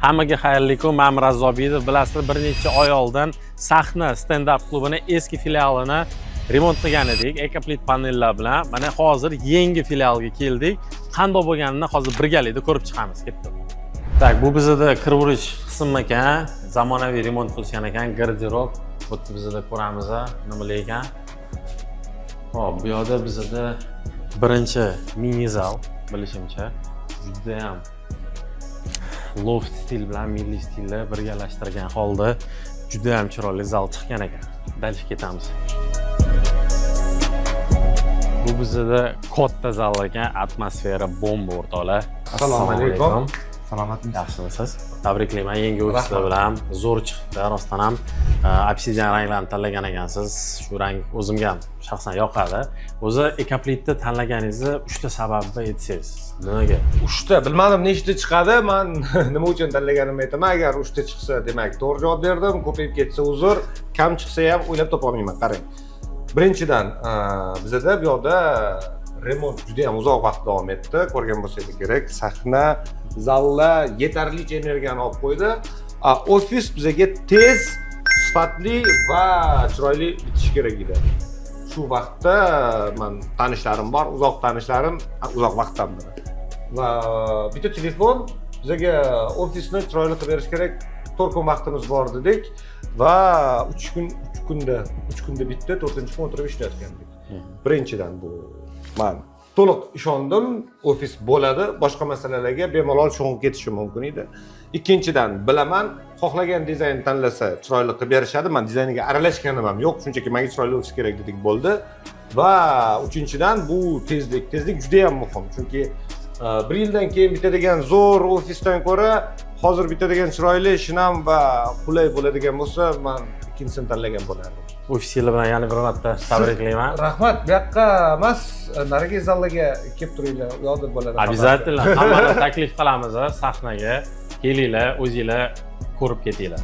Hammaga xayrli kun. Men Mirazo Obidov. Bilasizlar, bir necha oy oldin Sahna stand-up klubini eski filialini remont qilgan edik. Ekoplit panellar bilan. Mana hozir yangi filialga keldik. Qanday bo'lganini hozir birgalikda ko'rib chiqamiz. Ketdi. Tak, bu bizda kirvurish qismi ekan. Zamonaviy remont qilishgan ekan. Garderob. Bu bizda ko'ramiz, nima ekan. Hop, bu yerda bizda birinchi mini zal, bilishimcha, juda ham loft stil bilan milliy stilni birgalashtirgan holda juda ham chiroyli zal chiqqan ekan. Dalish ketamiz. Bu bizda katta zal ekan, atmosfera bomba o'rtoqlar. Assalomu alaykum. Salomatmisiz? Yaxshimisiz? Tabriklayman, yangi ofislar bilan zo'r chiqdi. Rostdan ham obsidian ranglarni tanlagan ekansiz. Shu rang o'zimga ham shaxsan yoqadi. O'zi Ecoplitni tanlaganingizni 3 ta sababni aytsangiz. Nimaga? 3 ta, bilmadim nechta chiqadi. Men nima uchun tanlaganimni aytaman. Agar 3 ta chiqsa, demak, to'g'ri javob berdim. Ko'payib ketsa uzr, kam chiqsa ham o'ylab topa olmayman. Qarang. Birinchidan, bizda bu yoqda remont juda ham uzoq vaqt davom etdi. Ko'rgan bo'lsangiz kerak, sahna, zallar yetarlicha energiyani olib qo'ydi. Ofis bizga tez, sifatli va chiroyli bitishi kerak edi. Shu vaqtda men tanishlarim bor, uzoq tanishlarim, uzoq vaqtdan beri. Va bitta telefon bizga ofisni chiroyli qilib berish kerak. 4 kun vaqtimiz bor dedik va 3 kunda bitta, 4-kun o'tirib ishlayotgandik. Birinchidan bu men to'liq ishondim, ofis bo'ladi, boshqa masalalarga bemalol sho'ng'ib ketishi mumkin edi. Ikkinchidan, bilaman, xohlagan dizayn tanlasa chiroyli qilib berishadi. Men dizayniga aralashganim ham yo'q, shunchaki menga chiroyli ofis kerak dedik bo'ldi. Va uchinchidan, bu tezlik juda ham muhim, chunki bir yildan keyin bitadigan zo'r ofisdan ko'ra hozir bitadigan chiroyli, shinam va qulay bo'ladigan bo'lsa, men ikkinchisini tanlagan bo'lardim. Ofisinglar bilan yana bir marta tabriklayman. Rahmat. Bu yoqqa emas, narigi zallarga kelib turinglar. U yoqda bo'ladi. Обязательно hammani taklif qilamiz sahnaga. Kelinglar, o'zinglar ko'rib ketinglar.